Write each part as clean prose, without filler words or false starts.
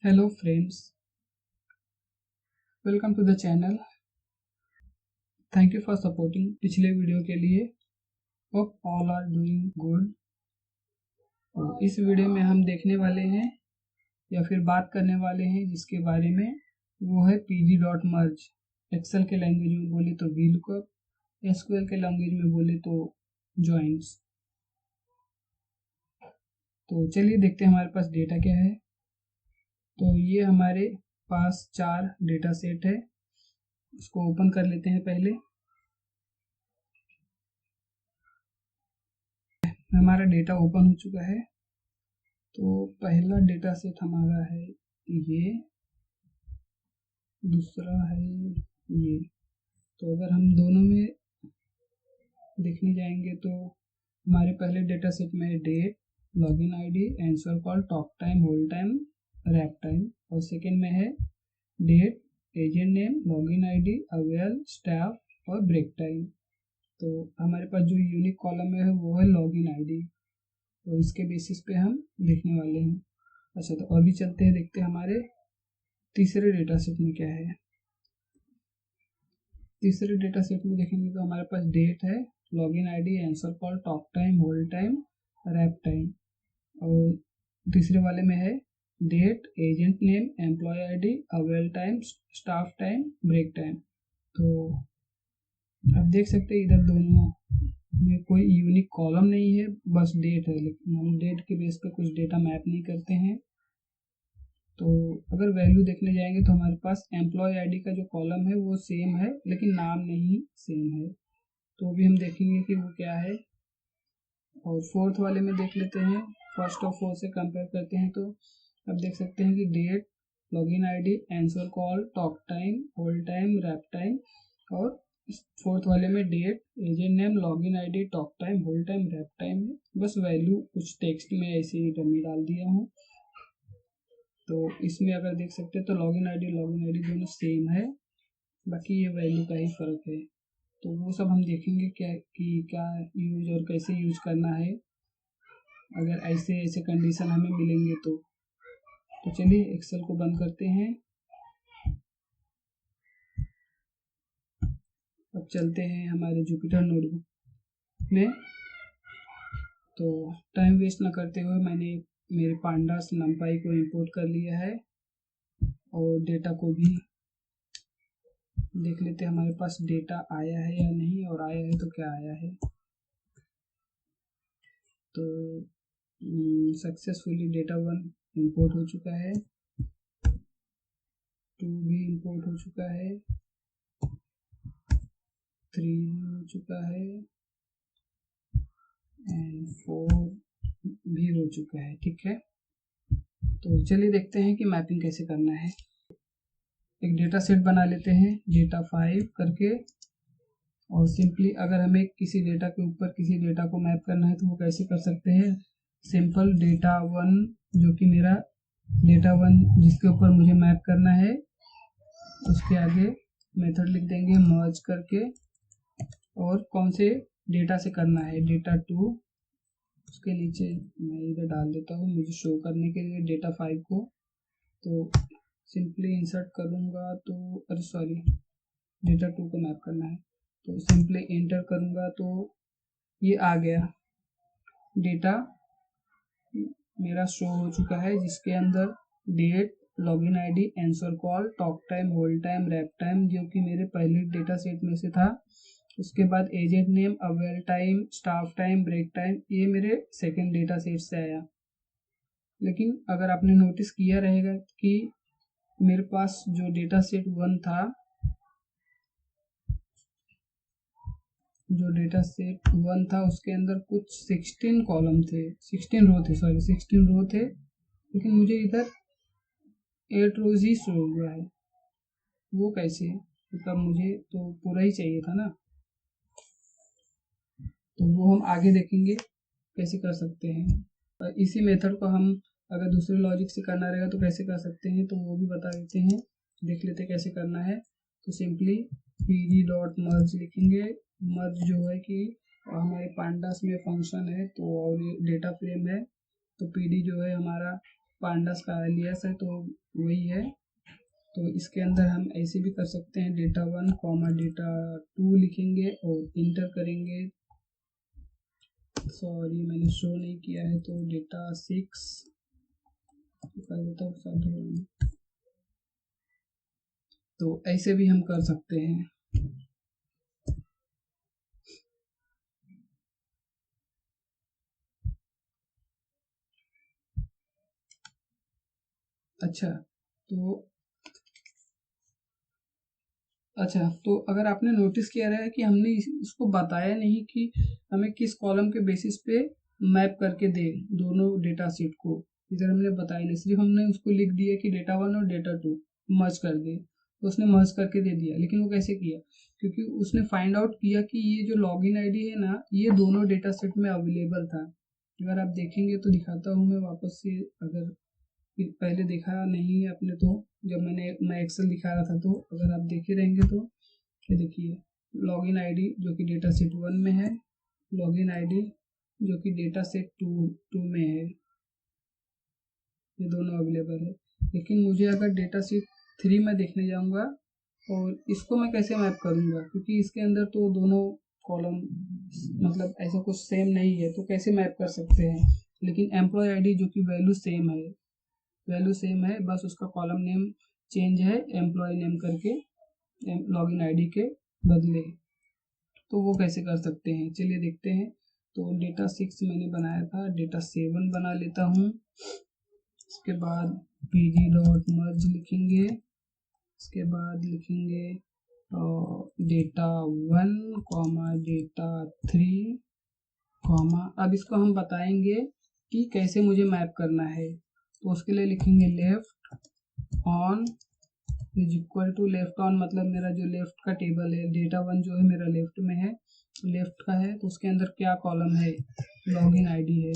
Hello friends, welcome to the channel. Thank you for supporting पिछले video के लिए. Hope all are doing good. और इस video में हम देखने वाले हैं या फिर बात करने वाले हैं जिसके बारे में वो है pd.merge. एक्सेल के लैंग्वेज में बोले तो VLOOKUP, SQL के लैंग्वेज में बोले तो जॉइंट्स. तो चलिए देखते हैं हमारे पास डेटा क्या है. तो ये हमारे पास 4 डेटा सेट है. इसको ओपन कर लेते हैं. पहले हमारा डेटा ओपन हो चुका है. तो पहला डेटा सेट हमारा है ये, दूसरा है ये. तो अगर हम दोनों में देखने जाएंगे तो हमारे पहले डेटा सेट में date, login ID, answer call, talk time, hold time, wrap time. और सेकंड में है date, agent name, login ID, avail, staff और ब्रेक टाइम. तो हमारे पास जो यूनिक कॉलम है वो है लॉगिन आईडी. तो इसके बेसिस पे हम देखने वाले हैं. अच्छा, तो अभी चलते हैं, देखते हैं हमारे तीसरे डेटा सेट में क्या है. तीसरे डेटा सेट में देखेंगे तो हमारे पास डेट है, login ID, answer call, talk time, hold time, wrap time. और तीसरे वाले में है date, agent name, employee ID, avail time, staff time, break time. तो आप देख सकते हैं इधर दोनों में कोई यूनिक कॉलम नहीं है, बस डेट है. लेकिन हम डेट के बेस पे कुछ डेटा मैप नहीं करते हैं. तो अगर वैल्यू देखने जाएंगे तो हमारे पास एम्प्लॉय आईडी का जो कॉलम है वो सेम है लेकिन नाम नहीं सेम है. तो अभी हम देखेंगे कि वो क्या है. और फोर्थ वाले में देख लेते हैं, फर्स्ट और फोर्थ से कंपेयर करते हैं. तो अब देख सकते हैं कि date, login ID, answer call, talk time, hold time, wrap time. और फोर्थ वाले में date, agent name, login ID, talk time, hold time, wrap time है. बस वैल्यू कुछ टेक्स्ट में ऐसे ही डमी डाल दिया हूँ. तो इसमें अगर देख सकते हैं तो लॉगिन आईडी दोनों सेम है, बाकी ये वैल्यू का ही फर्क है. तो वो सब हम देखेंगे क्या यूज और कैसे यूज करना है अगर ऐसे कंडीशन हमें मिलेंगे तो. चलिए एक्सेल को बंद करते हैं. अब चलते हैं हमारे जुपिटर नोटबुक में. तो टाइम वेस्ट ना करते हुए मैंने मेरे पांडास नंपाई को इंपोर्ट कर लिया है और डेटा को भी देख लेते हैं हमारे पास डेटा आया है या नहीं, और आया है तो क्या आया है. तो सक्सेसफुली डेटा 1 इंपोर्ट हो चुका है, 2 भी इंपोर्ट हो चुका है, 3 हो चुका है एंड 4 भी हो चुका है. ठीक है, तो चलिए देखते हैं कि मैपिंग कैसे करना है. एक डेटा सेट बना लेते हैं डेटा 5 करके. और सिंपली अगर हमें किसी डेटा के ऊपर किसी डेटा को मैप करना है तो वो कैसे कर सकते हैं. सिंपल डेटा 1 जो कि मेरा डेटा 1 जिसके ऊपर मुझे मैप करना है, उसके आगे मेथड लिख देंगे मर्ज करके. और कौन से डेटा से करना है, डेटा 2. उसके नीचे मैं इधर डाल देता हूँ मुझे शो करने के लिए डेटा 5 को. तो सिंपली इंसर्ट करूँगा तो अरे सॉरी, डेटा 2 को मैप करना है. तो सिंपली एंटर करूँगा तो ये आ गया डेटा मेरा शो हो चुका है, जिसके अंदर date, login ID, answer call, talk time, hold time, wrap time जो कि मेरे पहले डेटा सेट में से था. उसके बाद agent name, avail time, staff time, break time ये मेरे सेकंड डेटा सेट से आया. लेकिन अगर आपने नोटिस किया रहेगा कि मेरे पास जो डेटा सेट 1 था, जो डेटा सेट 1 था उसके अंदर कुछ 16 कॉलम थे, 16 रो थे, सॉरी 16 रो थे. लेकिन मुझे इधर 8 रोज ही शो हुआ है. वो कैसे, मतलब मुझे तो पूरा ही चाहिए था ना. तो वो हम आगे देखेंगे कैसे कर सकते हैं. और इसी मेथड को हम अगर दूसरे लॉजिक से करना रहेगा तो कैसे कर सकते हैं, तो वो भी बता देते हैं. देख लेते हैं कैसे करना है. तो सिंपली pd.merge लिखेंगे. मर्ज जो है कि हमारे पांडास में फंक्शन है तो और डेटा फ्रेम है. तो pd जो है हमारा पांडास का एलियास है, तो वही है। तो इसके अंदर हम ऐसे भी कर सकते हैं, डेटा 1 कॉमा डेटा 2 लिखेंगे और इंटर करेंगे। सॉरी मैंने शो नहीं किया है, तो डेटा 6 कर देता हूँ। तो ऐसे भी हम कर सकते हैं। अच्छा तो अगर आपने नोटिस किया रहा है कि हमने इसको बताया नहीं कि हमें किस कॉलम के बेसिस पे मैप करके दे दोनों डेटा सेट को, इधर हमने बताया नहीं, सिर्फ हमने उसको लिख दिया कि डेटा 1 और डेटा 2 मर्ज कर दे, तो उसने मर्ज करके दे दिया। लेकिन वो कैसे किया? क्योंकि उसने फाइंड आउट किया कि ये जो लॉगिन आईडी है ना, ये दोनों डेटा सेट में अवेलेबल था। अगर आप देखेंगे तो दिखाता हूँ मैं वापस से, अगर पहले देखा नहीं है आपने तो जब मैं एक्सेल दिखा रहा था, तो अगर आप देखे रहेंगे तो ये देखिए लॉगिन आईडी जो कि डेटा सेट 1 में है, लॉगिन आईडी जो कि डेटा सेट 2 में है, ये दोनों अवेलेबल है। लेकिन मुझे अगर डेटा सेट 3 में देखने जाऊंगा और इसको मैं कैसे मैप करूंगा, क्योंकि इसके अंदर तो दोनों कॉलम मतलब ऐसा कुछ सेम नहीं है, तो कैसे मैप कर सकते हैं। लेकिन एम्प्लॉय आईडी जो कि वैल्यू सेम है, बस उसका कॉलम नेम चेंज है एम्प्लॉय नेम करके लॉगिन आईडी के बदले। तो वो कैसे कर सकते हैं, चलिए देखते हैं। तो डेटा 6 मैंने बनाया था, डेटा 7 बना लेता हूँ। इसके बाद pd.merge लिखेंगे, इसके बाद लिखेंगे डेटा 1 कॉमा डेटा 3 कॉमा, अब इसको हम बताएंगे कि कैसे मुझे मैप करना है। तो उसके लिए लिखेंगे left on is equal to, left on मतलब मेरा जो लेफ्ट का टेबल है, डेटा 1 जो है मेरा लेफ्ट में है, लेफ्ट का है, तो उसके अंदर क्या कॉलम है, लॉगिन आईडी है।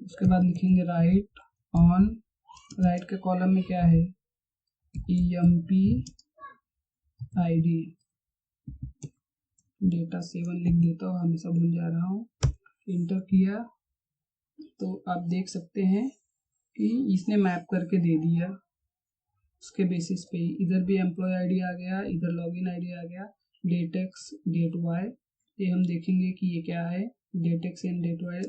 उसके बाद लिखेंगे राइट ऑन, राइट के कॉलम में क्या है, emp id, डेटा 7 लिख देता हूँ, हमेशा भूल जा रहा हूँ। इंटर किया तो आप देख सकते हैं कि इसने मैप करके दे दिया उसके बेसिस पे। इधर भी एम्प्लॉय आईडी आ गया, इधर लॉगिन आईडी आ गया, डेट एक्स डेट वाई, ये हम देखेंगे कि ये क्या है, date X and date Y.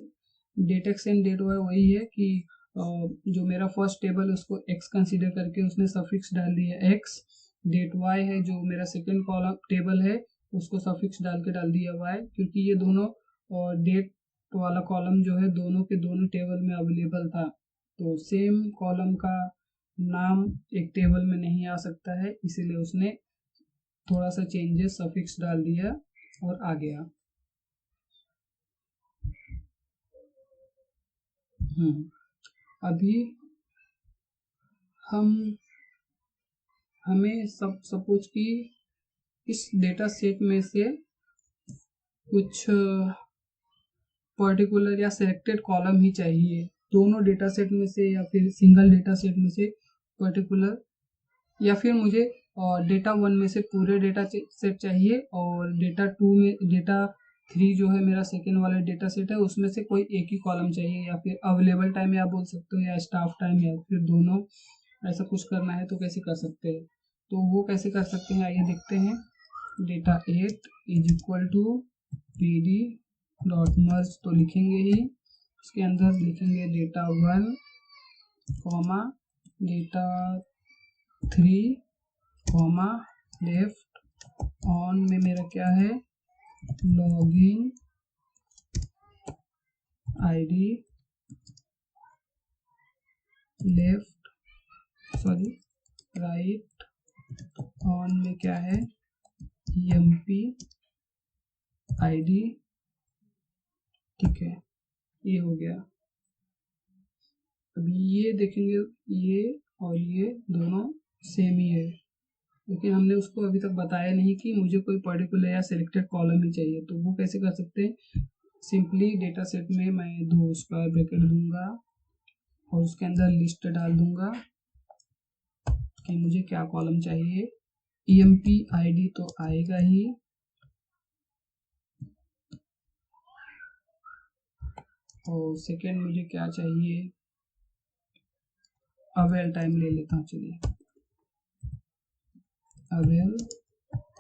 Date X and date Y वही है कि जो मेरा फर्स्ट टेबल है उसको एक्स कंसीडर करके उसने सफिक्स डाल दिया एक्स, डेट वाई है जो मेरा सेकेंड कॉलम टेबल है उसको सफिक्स डाल दिया वाई, क्योंकि ये दोनों डेट वाला कॉलम जो है दोनों के दोनों टेबल में अवेलेबल था। तो सेम कॉलम का नाम एक टेबल में नहीं आ सकता है, इसीलिए उसने थोड़ा सा चेंजेस सफिक्स डाल दिया और आ गया। अभी हमें सपोज कि इस डेटा सेट में से कुछ पर्टिकुलर या सिलेक्टेड कॉलम ही चाहिए, दोनों डेटा सेट में से या फिर सिंगल डेटा सेट में से पर्टिकुलर, या फिर मुझे डेटा 1 में से पूरे डेटा सेट चाहिए और डेटा 2 में, डेटा 3 जो है मेरा सेकेंड वाला डेटा सेट है उसमें से कोई एक ही कॉलम चाहिए, या फिर अवेलेबल टाइम या बोल सकते हो, या स्टाफ टाइम, या फिर दोनों, ऐसा कुछ करना है तो कैसे कर सकते हैं। तो वो कैसे कर सकते हैं आइए देखते हैं। Data 8 is equal to pd.merge तो लिखेंगे ही, उसके अंदर लिखेंगे data 1 comma data 3 comma left on में मेरा क्या है, login ID, left sorry right on में क्या है, emp id। ठीक है, ये हो गया। अभी ये देखेंगे, ये और ये दोनों सेम ही है, लेकिन हमने उसको अभी तक बताया नहीं कि मुझे कोई पर्टिकुलर या सिलेक्टेड कॉलम ही चाहिए। तो वो कैसे कर सकते हैं, सिंपली डेटा सेट में मैं 2 स्क्वायर ब्रैकेट दूंगा और उसके अंदर लिस्ट डाल दूंगा कि मुझे क्या कॉलम चाहिए, emp id तो आएगा ही, और सेकेंड मुझे क्या चाहिए, अवेल टाइम ले लेता हूँ। चलिए अवेल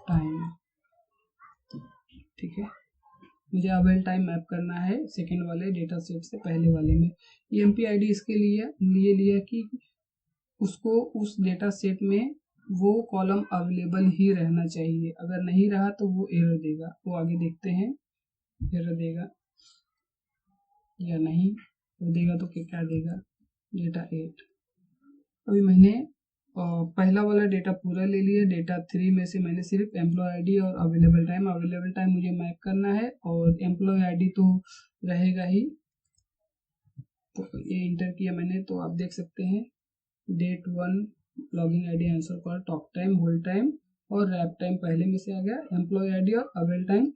टाइम, ठीक है। मुझे अवेल टाइम मैप करना है सेकेंड वाले डेटा सेट से पहले वाले में। EMP-ID इसके लिए लिया कि उसको उस डेटा सेट में वो कॉलम अवेलेबल ही रहना चाहिए, अगर नहीं रहा तो वो एरर देगा। वो आगे देखते हैं एरर देगा या नहीं, वो देगा तो क्या देगा, डेटा 8। अभी मैंने पहला वाला डेटा पूरा ले लिया। डेटा 3 में से मैंने सिर्फ एम्प्लॉय आईडी और अवेलेबल टाइम मुझे मैप करना है, और एम्प्लॉय आईडी तो रहेगा ही, तो ये इंटर किया मैंने। तो आप देख सकते हैं date 1 login ID answer call talk time hold time और रैप टाइम पहले में से आ गया। एम्प्लॉय आईडी और अवेल टाइम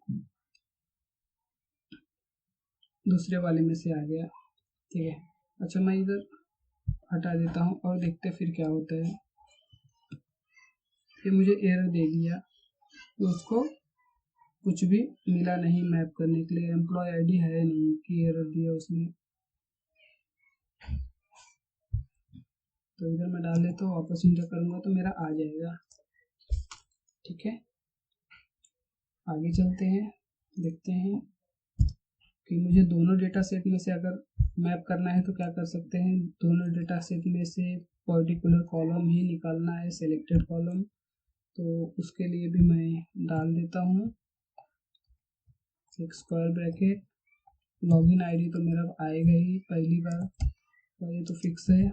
दूसरे वाले में से आ गया, ठीक है। अच्छा मैं इधर हटा देता हूँ और देखते फिर क्या होता है। ये मुझे एरर दे दिया, तो उसको कुछ भी मिला नहीं मैप करने के लिए, एम्प्लॉय आईडी है नहीं कि एरर दिया उसने। तो इधर मैं डाल देता हूँ, वापस इंटर करूँगा तो मेरा आ जाएगा, ठीक है। आगे चलते हैं, देखते हैं कि मुझे दोनों डेटा सेट में से अगर मैप करना है तो क्या कर सकते हैं। दोनों डेटा सेट में से पर्टिकुलर कॉलम ही निकालना है, सिलेक्टेड कॉलम। तो उसके लिए भी मैं डाल देता हूँ एक स्क्वायर ब्रैकेट। लॉगिन आईडी तो मेरा आएगा ही पहली बार, तो ये तो फिक्स है।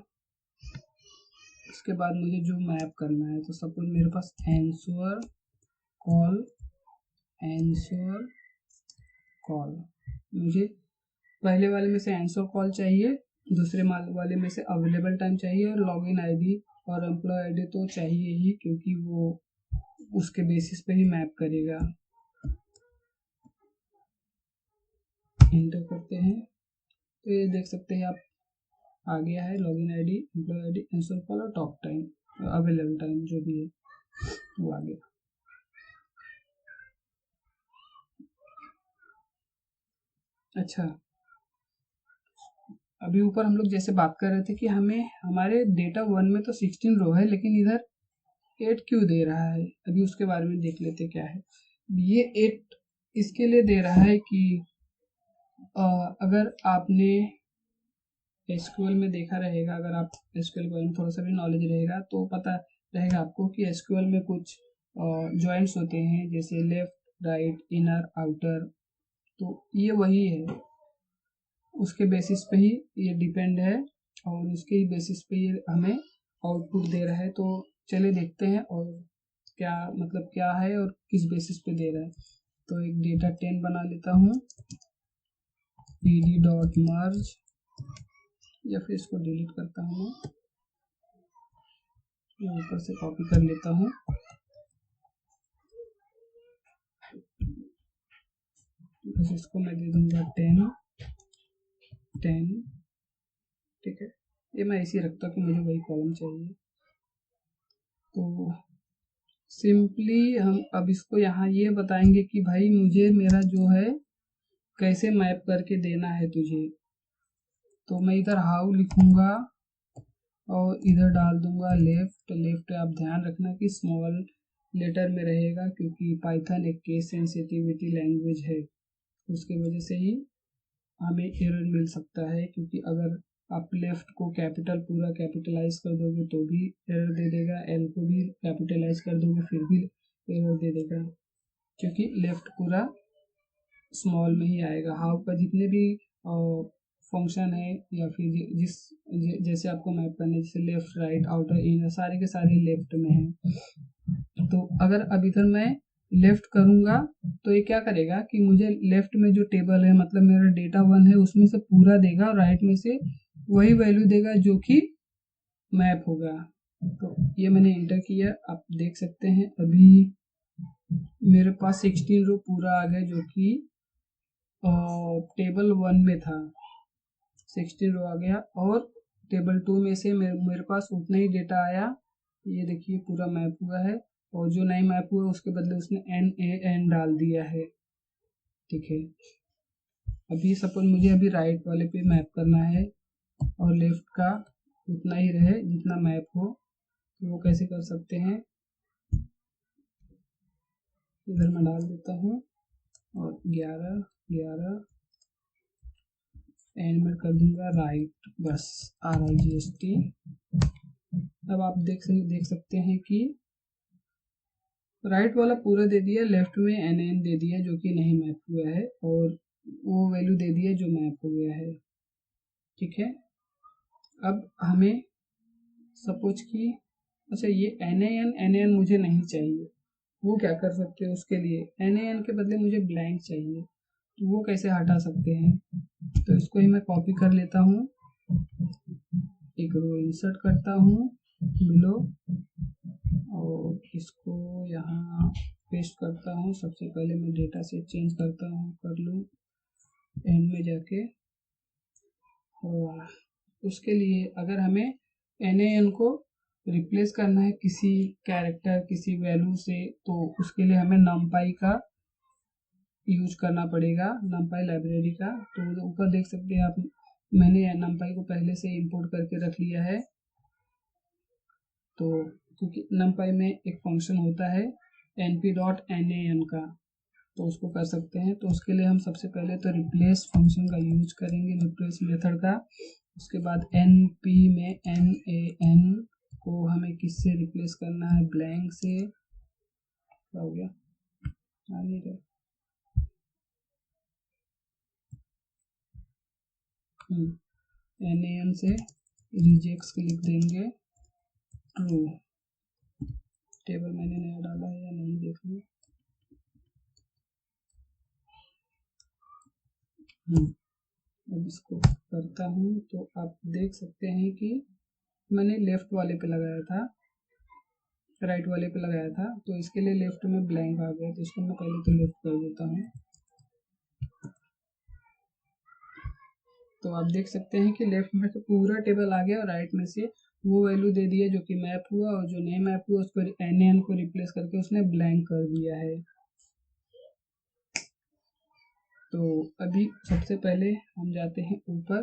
उसके बाद मुझे जो मैप करना है, तो सपोज मेरे पास आंसर कॉल, मुझे पहले वाले में से आंसर कॉल चाहिए, दूसरे वाले में से अवेलेबल टाइम चाहिए, और लॉगिन आईडी और एम्प्लॉय आईडी तो चाहिए ही, क्योंकि वो उसके बेसिस पे ही मैप करेगा। एंटर करते हैं तो ये देख सकते हैं आप, आ गया है login ID, employee ID, answer call और टॉक टाइम, अवेलेबल टाइम जो भी है वो आ गया। अच्छा, अभी ऊपर हम लोग जैसे बात कर रहे थे कि हमें हमारे डेटा 1 में तो 16 रो है, लेकिन इधर 8 क्यों दे रहा है, अभी उसके बारे में देख लेते क्या है। ये 8 इसके लिए दे रहा है कि अगर आपने एसक्यूएल में देखा रहेगा, अगर आप एसक्यूएल के बारे में थोड़ा सा भी नॉलेज रहेगा तो पता रहेगा आपको कि एसक्यूएल में कुछ जॉइंट्स होते हैं, जैसे लेफ्ट राइट इनर आउटर, तो ये वही है, उसके बेसिस पे ही ये डिपेंड है, और उसके ही बेसिस पे ये हमें आउटपुट दे रहा है। तो चलिए देखते हैं और क्या मतलब क्या है और किस बेसिस पे दे रहा है। तो एक डेटा 10 बना लेता हूँ, pd.merge, या फिर इसको डिलीट करता हूँ, ऊपर से कॉपी कर लेता हूँ। बस इसको मैं दे दूंगा 10, ठीक है। ये मैं ऐसे ही रखता कि मुझे वही कॉलम चाहिए। तो सिंपली हम अब इसको यहाँ ये बताएंगे कि भाई मुझे मेरा जो है कैसे मैप करके देना है तुझे। तो मैं इधर हाउ लिखूंगा और इधर डाल दूंगा लेफ्ट आप ध्यान रखना कि स्मॉल लेटर में रहेगा, क्योंकि पाइथन एक केस सेंसिटिविटी लैंग्वेज है, उसके वजह से ही हमें एरर मिल सकता है। क्योंकि अगर आप लेफ्ट को कैपिटल पूरा कैपिटलाइज कर दोगे तो भी एरर दे देगा, एल को भी कैपिटलाइज कर दोगे फिर भी एरर दे देगा, क्योंकि लेफ्ट पूरा स्मॉल में ही आएगा। हाउ का जितने भी फंक्शन है या फिर जैसे आपको मैप करने, जैसे लेफ्ट राइट आउटर इनर, सारे के सारे लेफ्ट में हैं। तो अगर अब इधर मैं लेफ्ट करूंगा तो ये क्या करेगा कि मुझे लेफ्ट में जो टेबल है, मतलब मेरा डेटा 1 है, उसमें से पूरा देगा, और राइट में से वही वैल्यू देगा जो कि मैप होगा। तो ये मैंने इंटर किया, आप देख सकते हैं अभी मेरे पास 16 रो पूरा आ गया, जो कि टेबल 1 में था 16 रो आ गया, और टेबल 2 में से मेरे पास उतना ही डेटा आया। ये देखिए पूरा मैप हुआ है, और जो नहीं मैप हुआ उसके बदले उसने NaN डाल दिया है, ठीक है। अभी सपोज मुझे अभी राइट वाले पे मैप करना है और लेफ्ट का उतना ही रहे जितना मैप हो, तो वो कैसे कर सकते हैं, इधर मैं डाल देता हूँ और 11 11 एंड में कर दूंगा राइट, बस RIGHT। अब आप देख सकते हैं कि राइट वाला पूरा दे दिया, लेफ्ट में NN दे दिया जो कि नहीं मैप हुआ है, और वो वैल्यू दे दिया जो मैप हो गया है। ठीक है, अब हमें सपोज कि अच्छा ये NAN मुझे नहीं चाहिए, वो क्या कर सकते हैं, उसके लिए NAN के बदले मुझे ब्लैंक चाहिए, तो वो कैसे हटा सकते हैं, तो इसको ही मैं कॉपी कर लेता हूँ, एक रो इंसर्ट करता हूँ बिलो और इसको यहाँ पेस्ट करता हूँ। सबसे पहले मैं डेटा सेट चेंज करता हूँ, कर लूँ एंड में जाके, और उसके लिए अगर हमें NAN को रिप्लेस करना है किसी कैरेक्टर किसी वैल्यू से, तो उसके लिए हमें numpy का यूज करना पड़ेगा, numpy लाइब्रेरी का। तो ऊपर देख सकते हैं आप, मैंने numpy को पहले से इंपोर्ट करके रख लिया है। तो क्योंकि numpy में एक फंक्शन होता है np.nan का, तो उसको कर सकते हैं। तो उसके लिए हम सबसे पहले तो रिप्लेस फंक्शन का यूज करेंगे, रिप्लेस मेथड का। उसके बाद np में nan को हमें किससे रिप्लेस करना है, ब्लैंक से। क्या हो गया, आ नहीं रहा, nan से रिजेक्ट्स लिख देंगे ट्रू। टेबल मैंने नया डाला है या नहीं देख लो। अब इसको करता हूँ तो आप देख सकते हैं कि मैंने लेफ्ट वाले पे लगाया था, राइट वाले पे लगाया था, तो इसके लिए लेफ्ट में ब्लैंक आ गया, तो इसको मैं पहले तो लेफ्ट कर देता हूँ। तो आप देख सकते हैं कि लेफ्ट में से पूरा टेबल आ गया और राइट में से वो वैल्यू दे दिया जो कि मैप हुआ, और जो नहीं मैप हुआ उसको NAN को रिप्लेस करके उसने ब्लैंक कर दिया है। तो अभी सबसे पहले हम जाते हैं ऊपर,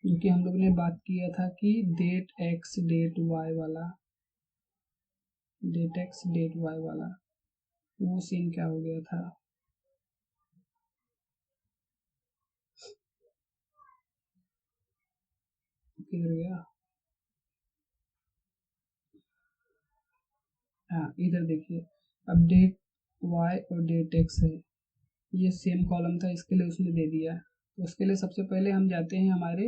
जो कि हम लोग ने बात किया था कि डेट x डेट y वाला, डेट x डेट y वाला, वो सीन क्या हो गया था। किधर गया, हाँ इधर देखिए, अब डेट y और डेट x है, ये सेम कॉलम था, इसके लिए उसने दे दिया। तो उसके लिए सबसे पहले हम जाते हैं हमारे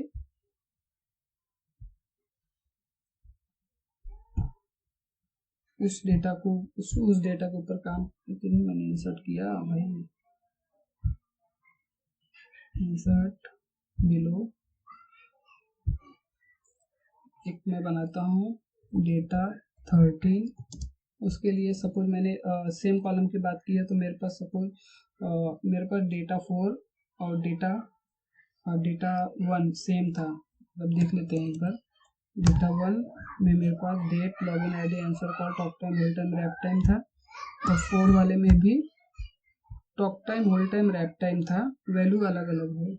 उस डेटा को, उस डेटा के ऊपर काम, लेकिन मैंने इंसर्ट किया भाई, इंसर्ट बिलो, एक मैं बनाता हूँ डेटा 13। उसके लिए सपोज मैंने सेम कॉलम की बात की है, तो मेरे पास सपोज मेरे पास डेटा 4 और डेटा 1 सेम था। अब देख लेते हैं एक बार, डेटा 1 में मेरे पास date login ID answer call talk time hold time wrap time था, और 4 वाले में भी talk time hold time wrap time value, वैल्यू अलग अलग है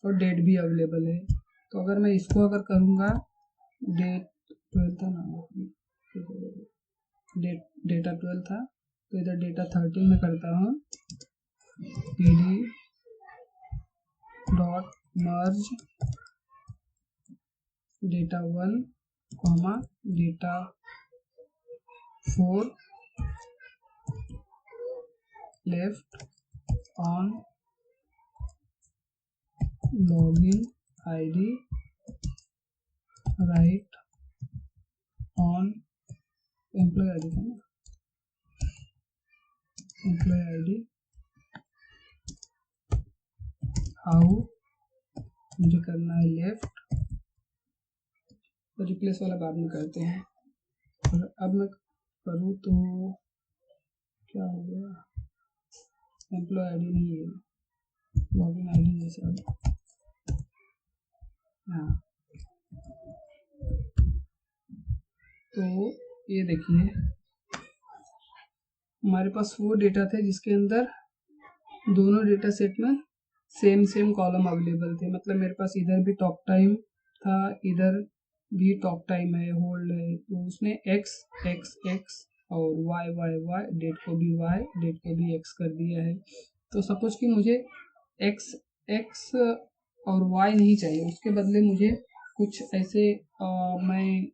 और डेट भी अवेलेबल है। तो अगर मैं इसको अगर करूँगा, डेट 12 था ना, डेटा 12 था, तो इधर डेटा 13 में करता हूँ pd dot merge data 1 comma data 4 left on login ID right on employee ID था ना, एम्प्लॉय आईडी हाउ मुझे करना है लेफ्ट, तो रिप्लेस वाला बाद में करते हैं। और अब मैं करूँ तो क्या हो गया, एम्प्लॉय आईडी नहीं है, लॉगिन आईडी है सर, हाँ। तो ये देखिए हमारे पास वो डेटा थे जिसके अंदर दोनों डेटा सेट में सेम कॉलम अवेलेबल थे, मतलब मेरे पास इधर भी टॉक टाइम था, इधर भी टॉक टाइम है, होल्ड है, तो उसने x x x और y y y, डेट को भी y, डेट को भी x कर दिया है। तो सपोज कि मुझे x x और y नहीं चाहिए, उसके बदले मुझे कुछ ऐसे मैं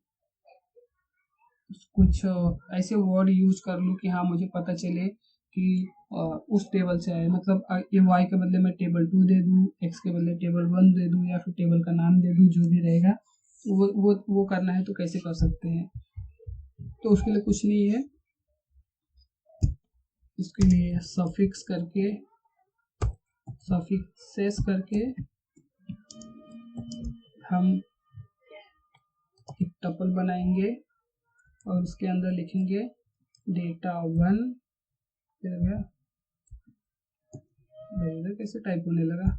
कुछ ऐसे वर्ड यूज कर लूँ कि हाँ मुझे पता चले कि उस टेबल से आए, मतलब ये y के बदले मैं टेबल 2 दे दूँ, x के बदले टेबल 1 दे दूँ, या फिर टेबल का नाम दे दूँ, जो भी रहेगा वो करना है तो कैसे कर सकते हैं। तो उसके लिए कुछ नहीं है, इसके लिए सफिक्स करके, सफिक्सेस करके हम एक टपल बनाएंगे और उसके अंदर लिखेंगे data1, इधर कैसे टाइप होने लगा,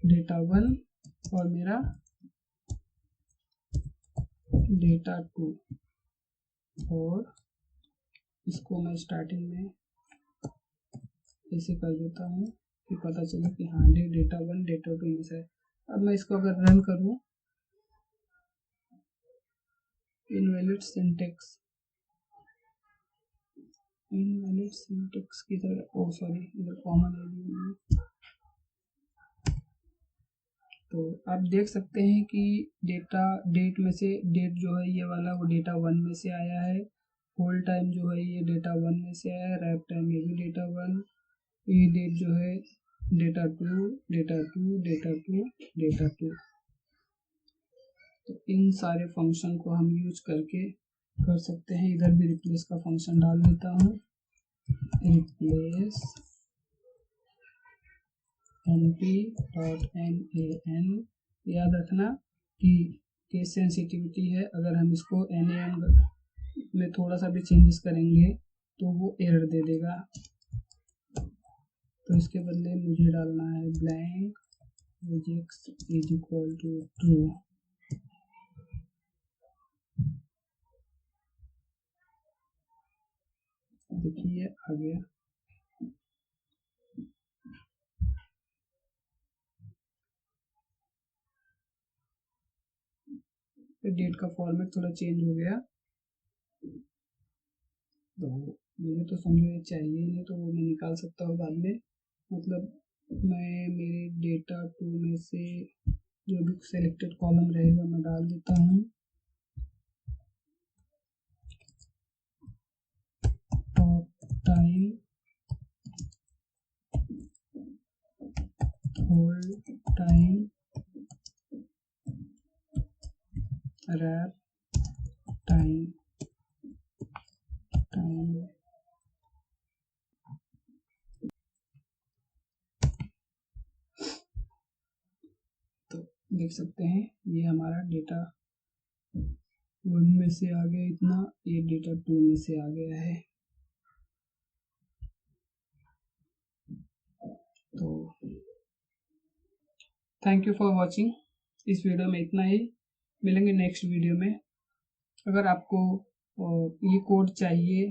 data1 और मेरा data2, और इसको मैं स्टार्टिंग में ऐसे कर देता हूँ कि पता चले कि हाँ data1 data2 में से है। अब मैं इसको अगर रन करूँ, इनवैलिड सिंटेक्स की तरह, ओ सॉरी इधर कॉमन है। तो आप देख सकते हैं कि डेट में से डेट जो है ये वाला वो data1 में से आया है, होल्ड टाइम जो है ये data1 में से आया है, रैप टाइम ये भी data1, ये डेट जो है data2 data2 data2 data2। तो इन सारे फंक्शन को हम यूज करके कर सकते हैं। इधर भी रिप्लेस का फंक्शन डाल देता हूँ, रिप्लेस np.nan। याद रखना कि केस सेंसिटिविटी है, अगर हम इसको nan में थोड़ा सा भी चेंजेस करेंगे तो वो एरर दे देगा। तो इसके बदले मुझे डालना है blank regex is equal to true. देखिए आ गया। डेट का फॉर्मेट थोड़ा चेंज हो गया, तो मुझे तो समझो ये चाहिए नहीं, तो वो मैं निकाल सकता हूँ बाद में। मतलब मैं मेरे data2 में से जो भी सेलेक्टेड कॉलम रहेगा मैं डाल देता हूँ, top time, hold time, wrap time, तो देख सकते हैं ये हमारा data1 में से आ गया इतना, ये data2 में से आ गया है। तो थैंक यू फॉर वॉचिंग। इस वीडियो में इतना ही, मिलेंगे नेक्स्ट वीडियो में। अगर आपको ये कोड चाहिए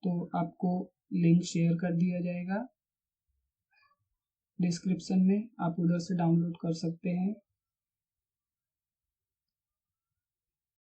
तो आपको लिंक शेयर कर दिया जाएगा डिस्क्रिप्शन में, आप उधर से डाउनलोड कर सकते हैं।